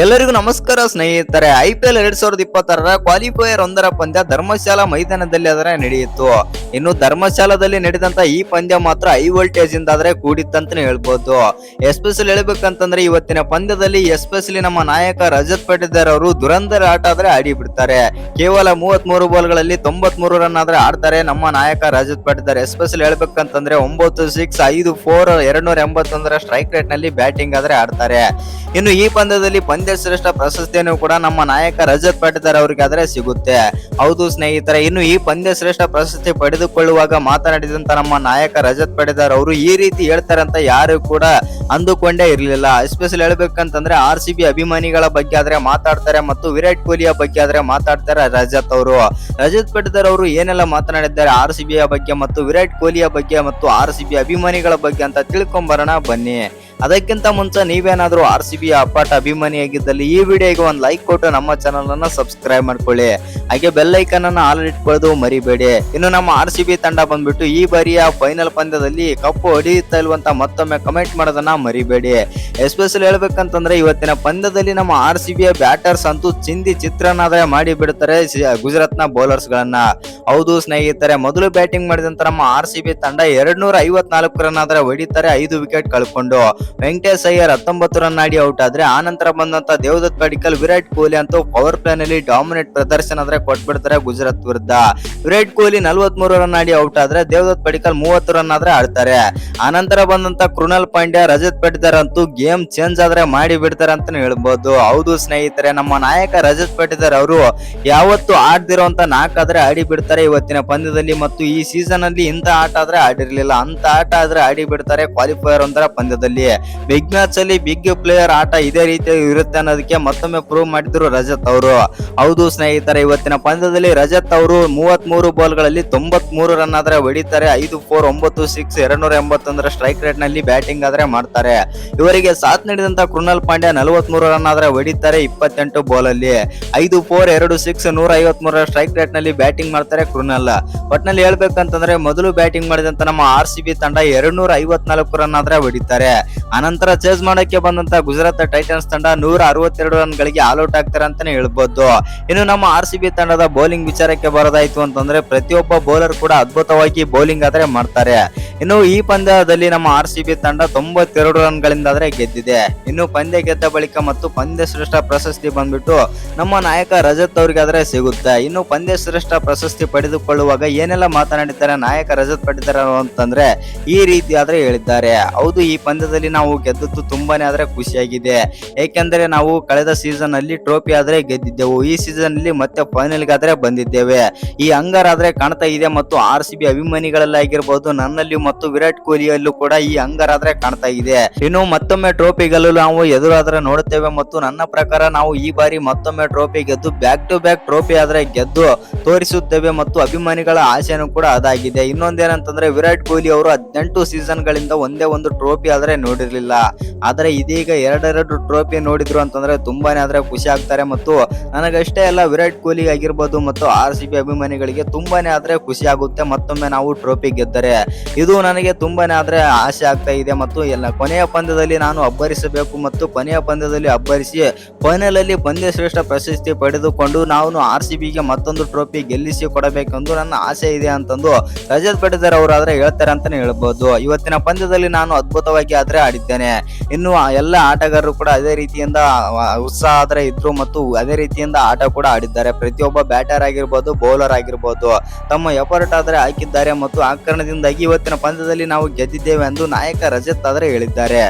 ಎಲ್ಲರಿಗೂ ನಮಸ್ಕಾರ ಸ್ನೇಹಿತರೆ. IPL 2026ರ ಕ್ವಾಲಿಫೈಯರ್ 1ರ ಪಂದ್ಯ ಧರ್ಮಶಾಲಾ ಮೈದಾನದಲ್ಲಿ ನಡೆಯಿತು. ಇನ್ನು ಧರ್ಮಶಾಲಾದಲ್ಲಿ ನಡೆದಂತ ಈ ಪಂದ್ಯ ಮಾತ್ರ ಹೈ ವೋಲ್ಟೇಜ್ ಇಂದ ಕೂಡಿತ್ತಂತಾನೆ ಹೇಳ್ಬೋದು. ಎಸ್ಪೆಷಲಿ ಹೇಳ್ಬೇಕಂತಂದ್ರೆ ಇವತ್ತಿನ ಪಂದ್ಯದಲ್ಲಿ ಎಸ್ಪೆಷಲಿ ನಮ್ಮ ನಾಯಕ ರಜತ್ ಪಟಿದಾರ್ ಅವರು ದುರಂಧರ ಆಟ ಆಡಿ ಬಿಡ್ತಾರೆ. ಕೇವಲ 33 ಬಾಲ್ಗಳಲ್ಲಿ 93 ರನ್ ಆಡ್ತಾರೆ ನಮ್ಮ ನಾಯಕ ರಜತ್ ಪಟಿದಾರ್. ಎಸ್ಪೆಷಲಿ ಹೇಳ್ಬೇಕಂತಂದ್ರೆ 9 6 5 4 281 ಸ್ಟ್ರೈಕ್ ರೇಟ್ ನಲ್ಲಿ ಬ್ಯಾಟಿಂಗ್ ಆಡ್ತಾರೆ. ಇನ್ನು ಈ ಪಂದ್ಯದಲ್ಲಿ ಪಂದ್ಯ ಶ್ರೇಷ್ಠ ಪ್ರಶಸ್ತಿಯನ್ನು ಕೂಡ ನಮ್ಮ ನಾಯಕ ರಜತ್ ಪಟಿದಾರ್ ಅವರಿಗೆ ಸಿಗುತ್ತೆ. ಹೌದು ಸ್ನೇಹಿತರೆ, ಇನ್ನು ಈ ಪಂದ್ಯ ಶ್ರೇಷ್ಠ ಪ್ರಶಸ್ತಿ ಪಡೆದುಕೊಳ್ಳುವಾಗ ಮಾತನಾಡಿದಂತ ನಮ್ಮ ನಾಯಕ ರಜತ್ ಪಟಿದಾರ್ ಅವರು ಈ ರೀತಿ ಹೇಳ್ತಾರೆ ಅಂತ ಯಾರು ಕೂಡ ಅಂದುಕೊಂಡೇ ಇರಲಿಲ್ಲ. ಎಸ್ಪೆಷಲಿ ಹೇಳ್ಬೇಕಂತಂದ್ರೆ RCB ಅಭಿಮಾನಿಗಳ ಬಗ್ಗೆ ಮಾತಾಡ್ತಾರೆ ಮತ್ತು ವಿರಾಟ್ ಕೊಹ್ಲಿಯ ಬಗ್ಗೆ ಮಾತಾಡ್ತಾರೆ ರಜತ್ ಅವರು. ರಜತ್ ಪಟಿದಾರ್ ಅವರು ಏನೆಲ್ಲ ಮಾತನಾಡಿದ್ದಾರೆ RCB ಬಗ್ಗೆ ಮತ್ತು ವಿರಾಟ್ ಕೊಹ್ಲಿಯ ಬಗ್ಗೆ ಮತ್ತು RCB ಅಭಿಮಾನಿಗಳ ಬಗ್ಗೆ ಅಂತ ತಿಳ್ಕೊಂಬರೋಣ ಬನ್ನಿ. ಅದಕ್ಕಿಂತ ಮುಂಚೆ ನೀವೇನಾದ್ರೂ RCB ಅಪ್ಪಾಟ ಅಭಿಮಾನಿಯಾಗಿದ್ದಲ್ಲಿ ಈ ವಿಡಿಯೋಗೆ ಒಂದು ಲೈಕ್ ಕೊಟ್ಟು ನಮ್ಮ ಚಾನಲ್ ಅನ್ನ ಸಬ್ಸ್ಕ್ರೈಬ್ ಮಾಡ್ಕೊಳ್ಳಿ. ಹಾಗೆ ಬೆಲ್ ಐಕನ್ ಅನ್ನ ಆಲ್ ಇಟ್ಕೊಳ್ಳೋದು ಮರಿಬೇಡಿ. ಇನ್ನು ನಮ್ಮ RCB ತಂಡ ಬಂದ್ಬಿಟ್ಟು ಈ ಬಾರಿಯ ಫೈನಲ್ ಪಂದ್ಯದಲ್ಲಿ ಕಪ್ಪು ಹೊಡೆಯುತ್ತಾ ಇಲ್ವಂತ ಮತ್ತೊಮ್ಮೆ ಕಮೆಂಟ್ ಮಾಡೋದನ್ನ ಮರಿಬೇಡಿ. ಎಸ್ಪೆಷಲಿ ಹೇಳ್ಬೇಕಂತಂದ್ರೆ ಇವತ್ತಿನ ಪಂದ್ಯದಲ್ಲಿ ನಮ್ಮ RCB ಬ್ಯಾಟರ್ಸ್ ಅಂತೂ ಚಿಂದಿ ಚಿತ್ರನಾದ್ರೆ ಮಾಡಿ ಬಿಡ್ತಾರೆ ಗುಜರಾತ್ ನ ಬೌಲರ್ಸ್ ಗಳನ್ನ. ಹೌದು ಸ್ನೇಹಿತರೆ, ಮೊದಲು ಬ್ಯಾಟಿಂಗ್ ಮಾಡಿದಂತ ನಮ್ಮ RCB ತಂಡ 254 ರನ್ ಹೊಡಿತಾರೆ 5 ವಿಕೆಟ್ ಕಳ್ಕೊಂಡು. ವೆಂಕಟೇಶ್ ಅಯ್ಯರ್ 19 ರನ್ ಆಡಿ ಔಟ್ ಆದ್ರೆ ಆ ನಂತರ ಬಂದಂತ ದೇವದತ್ ಪಡಿಕ್ಕಲ್, ವಿರಾಟ್ ಕೊಹ್ಲಿ ಅಂತೂ ಪವರ್ ಪ್ಲೇ ನಲ್ಲಿ ಡಾಮಿನೇಟ್ ಪ್ರದರ್ಶನ ಕೊಟ್ಬಿಡ್ತಾರೆ ಗುಜರಾತ್ ವಿರುದ್ಧ. ವಿರಾಟ್ ಕೊಹ್ಲಿ 43 ರನ್ ಆಡಿ ಔಟ್ ಆದ್ರೆ ದೇವದತ್ ಪಡಿಕ್ಕಲ್ 30 ರನ್ ಆಡ್ತಾರೆ. ಆ ನಂತರ ಬಂದಂತ ಕೃಣಾಲ್ ಪಾಂಡ್ಯ, ರಜತ್ ಪಟಿದಾರ್ ಅಂತೂ ಗೇಮ್ ಚೇಂಜ್ ಮಾಡಿ ಬಿಡ್ತಾರೆ ಅಂತಾನೆ ಹೇಳ್ಬಹುದು. ಹೌದು ಸ್ನೇಹಿತರೆ, ನಮ್ಮ ನಾಯಕ ರಜತ್ ಪಟಿದಾರ್ ಅವರು ಯಾವತ್ತು ಆಡ್ದಿರೋಂತ 4 ಆಡಿ ಬಿಡ್ತಾರೆ ಇವತ್ತಿನ ಪಂದ್ಯದಲ್ಲಿ. ಮತ್ತು ಈ ಸೀಸನ್ ಅಲ್ಲಿ ಇಂತ ಆಟ ಆಡಿರ್ಲಿಲ್ಲ, ಅಂತ ಆಟ ಆಡಿ ಬಿಡ್ತಾರೆ ಕ್ವಾಲಿಫೈಯರ್ 1ರ ಪಂದ್ಯದಲ್ಲಿ. ಬಿಗ್ ಮ್ಯಾಚ್ ಅಲ್ಲಿ ಬಿಗ್ ಪ್ಲೇಯರ್ ಆಟ ಇದೇ ರೀತಿ ಇರುತ್ತೆ ಅನ್ನೋದಕ್ಕೆ ಮತ್ತೊಮ್ಮೆ ಪ್ರೂವ್ ಮಾಡಿದ್ರು ರಜತ್ ಅವರು. ಹೌದು ಸ್ನೇಹಿತರೆ, ಇವತ್ತಿನ ಪಂದ್ಯದಲ್ಲಿ ರಜತ್ ಅವರು 33 ಬಾಲ್ಗಳಲ್ಲಿ 93 ರನ್ ಹೊಡಿತಾರೆ 5 4 9 6 281 ಸ್ಟ್ರೈಕ್ ರೇಟ್ ನಲ್ಲಿ ಬ್ಯಾಟಿಂಗ್ ಮಾಡ್ತಾರೆ. ಇವರಿಗೆ ಸಾಥ್ ನೀಡಿದಂತ ಕೃಣಾಲ್ ಪಾಂಡ್ಯ 43 ರನ್ ಹೊಡಿತಾರೆ 28 ಬಾಲ್ ಅಲ್ಲಿ 5 4 2 6 153 ಸ್ಟ್ರೈಕ್ ರೇಟ್ ನಲ್ಲಿ ಬ್ಯಾಟಿಂಗ್ ಮಾಡ್ತಾರೆ ಕೃಣಾಲ್. ಒಟ್ನಲ್ಲಿ ಹೇಳ್ಬೇಕಂತಂದ್ರೆ ಮೊದಲು ಬ್ಯಾಟಿಂಗ್ ಮಾಡಿದಂತ ನಮ್ಮ RCB ತಂಡ 254 ರನ್ ಹೊಡಿತಾರೆ. ಅನಂತರ ಚೇಸ್ ಮಾಡಕ್ಕೆ ಬಂದಂತ ಗುಜರಾತ್ ಟೈಟನ್ಸ್ ತಂಡ 162 ರನ್ ಗಳಿಗೆ ಆಲ್ ಔಟ್ ಆಗ್ತಾರೆ ಅಂತಾನೆ ಹೇಳ್ಬಹುದು. ಇನ್ನು ನಮ್ಮ RCB ತಂಡದ ಬೌಲಿಂಗ್ ವಿಚಾರಕ್ಕೆ ಬರೋದಾಯ್ತು ಅಂತಂದ್ರೆ ಪ್ರತಿಯೊಬ್ಬ ಬೌಲರ್ ಕೂಡ ಅದ್ಭುತವಾಗಿ ಬೌಲಿಂಗ್ ಮಾಡ್ತಾರೆ. ಇನ್ನು ಈ ಪಂದ್ಯದಲ್ಲಿ ನಮ್ಮ RCB ತಂಡ 92 ರನ್ ಗಳಿಂದ ಗೆದ್ದಿದೆ. ಇನ್ನು ಪಂದ್ಯ ಗೆದ್ದ ಬಳಿಕ ಮತ್ತು ಪಂದ್ಯ ಶ್ರೇಷ್ಠ ಪ್ರಶಸ್ತಿ ಬಂದ್ಬಿಟ್ಟು ನಮ್ಮ ನಾಯಕ ರಜತ್ ಅವ್ರಿಗೆ ಸಿಗುತ್ತೆ. ಇನ್ನು ಪಂದ್ಯ ಶ್ರೇಷ್ಠ ಪ್ರಶಸ್ತಿ ಪಡೆದುಕೊಳ್ಳುವಾಗ ಏನೆಲ್ಲ ಮಾತನಾಡಿದ್ದಾರೆ ನಾಯಕ ರಜತ್ ಪಟಿದಾರ್ ಅಂತಂದ್ರೆ ಈ ರೀತಿ ಹೇಳಿದ್ದಾರೆ. ಹೌದು, ಈ ಪಂದ್ಯದಲ್ಲಿ ನಾವು ಗೆದ್ದದ್ದು ತುಂಬಾನೇ ಖುಷಿಯಾಗಿದೆ. ಏಕೆಂದರೆ ನಾವು ಕಳೆದ ಸೀಸನ್ ಅಲ್ಲಿ ಟ್ರೋಫಿ ಗೆದ್ದಿದ್ದೆವು. ಈ ಸೀಸನ್ ಅಲ್ಲಿ ಮತ್ತೆ ಫೈನಲ್ ಬಂದಿದ್ದೇವೆ. ಈ ಹಂಗಾರ ಕಾಣ್ತಾ ಇದೆ ಮತ್ತು RCB ಅಭಿಮಾನಿಗಳಲ್ಲಿ ಆಗಿರ್ಬಹುದು, ನನ್ನಲ್ಲಿ ಮತ್ತು ವಿರಾಟ್ ಕೊಹ್ಲಿಯಲ್ಲೂ ಕೂಡ ಈ ಹಂಗಾರ ಕಾಣ್ತಾ ಇದೆ. ಇನ್ನು ಮತ್ತೊಮ್ಮೆ ಟ್ರೋಫಿ ಗೆಲ್ಲಲು ನಾವು ಎದುರಾದ್ರೆ ನೋಡುತ್ತೇವೆ ಮತ್ತು ನನ್ನ ಪ್ರಕಾರ ನಾವು ಈ ಬಾರಿ ಮತ್ತೊಮ್ಮೆ ಟ್ರೋಫಿ ಗೆದ್ದು ಬ್ಯಾಕ್ ಟು ಬ್ಯಾಕ್ ಟ್ರೋಫಿ ಗೆದ್ದು ತೋರಿಸುತ್ತೇವೆ ಮತ್ತು ಅಭಿಮಾನಿಗಳ ಆಸೆನೂ ಕೂಡ ಅದಾಗಿದೆ. ಇನ್ನೊಂದೇನಂತಂದ್ರೆ ವಿರಾಟ್ ಕೊಹ್ಲಿ ಅವರು 18 ಸೀಸನ್ ಗಳಿಂದ ಒಂದೇ ಒಂದು ಟ್ರೋಫಿ ನೋಡಿರ್ಲಿಲ್ಲ. ಆದ್ರೆ ಇದೀಗ 2 ಟ್ರೋಫಿ ನೋಡಿದ್ರು ಅಂತಂದ್ರೆ ತುಂಬಾನೇ ಖುಷಿ ಆಗ್ತಾರೆ. ಮತ್ತು ನನಗಷ್ಟೇ ಅಲ್ಲ, ವಿರಾಟ್ ಕೊಹ್ಲಿ ಆಗಿರ್ಬೋದು ಮತ್ತು RCB ಅಭಿಮಾನಿಗಳಿಗೆ ತುಂಬಾನೇ ಖುಷಿ ಆಗುತ್ತೆ ಮತ್ತೊಮ್ಮೆ ನಾವು ಟ್ರೋಫಿ ಗೆದ್ದರೆ. ಇದು ನನಗೆ ತುಂಬಾನೇ ಆಸೆ ಆಗ್ತಾ ಇದೆ. ಮತ್ತು ಎಲ್ಲ ಕೊನೆಯ ಪಂದ್ಯದಲ್ಲಿ ನಾನು ಅಬ್ಬರಿಸಬೇಕು ಮತ್ತು ಕೊನೆಯ ಪಂದ್ಯದಲ್ಲಿ ಅಬ್ಬರಿಸಿ ಫೈನಲ್ ಅಲ್ಲಿ ಪಂದ್ಯ ಶ್ರೇಷ್ಠ ಪ್ರಶಸ್ತಿ ಪಡೆದುಕೊಂಡು ನಾವು RCBಗೆ ಮತ್ತೊಂದು ಟ್ರೋಫಿ ಗೆಲ್ಲಿಸಿ ಕೊಡಬೇಕೆಂದು ನನ್ನ ಆಸೆ ಇದೆ ಅಂತಂದು ರಜತ್ ಪಟಿದಾರ್ ಅವರು ಹೇಳ್ತಾರೆ ಅಂತಾನೆ ಹೇಳ್ಬಹುದು. ಇವತ್ತಿನ ಪಂದ್ಯದಲ್ಲಿ ನಾನು ಅದ್ಭುತವಾಗಿ ಆಡಿದ್ದೇನೆ. ಇನ್ನು ಎಲ್ಲ ಆಟಗಾರರು ಕೂಡ ಅದೇ ರೀತಿಯಿಂದ ಉತ್ಸಾಹ ಇದ್ರು ಮತ್ತು ಅದೇ ರೀತಿಯಿಂದ ಆಟ ಕೂಡ ಆಡಿದ್ದಾರೆ. ಪ್ರತಿಯೊಬ್ಬ ಬ್ಯಾಟರ್ ಆಗಿರ್ಬೋದು, ಬೌಲರ್ ಆಗಿರ್ಬೋದು, ತಮ್ಮ ಎಫರ್ಟ್ ಹಾಕಿದ್ದಾರೆ ಮತ್ತು ಆ ಕಾರಣದಿಂದಾಗಿ ಇವತ್ತಿನ ಪಂದ್ಯದಲ್ಲಿ ನಾವು ಗೆದ್ದಿದ್ದೇವೆ ಎಂದು ನಾಯಕ ರಜತ್ ಹೇಳಿದ್ದಾರೆ.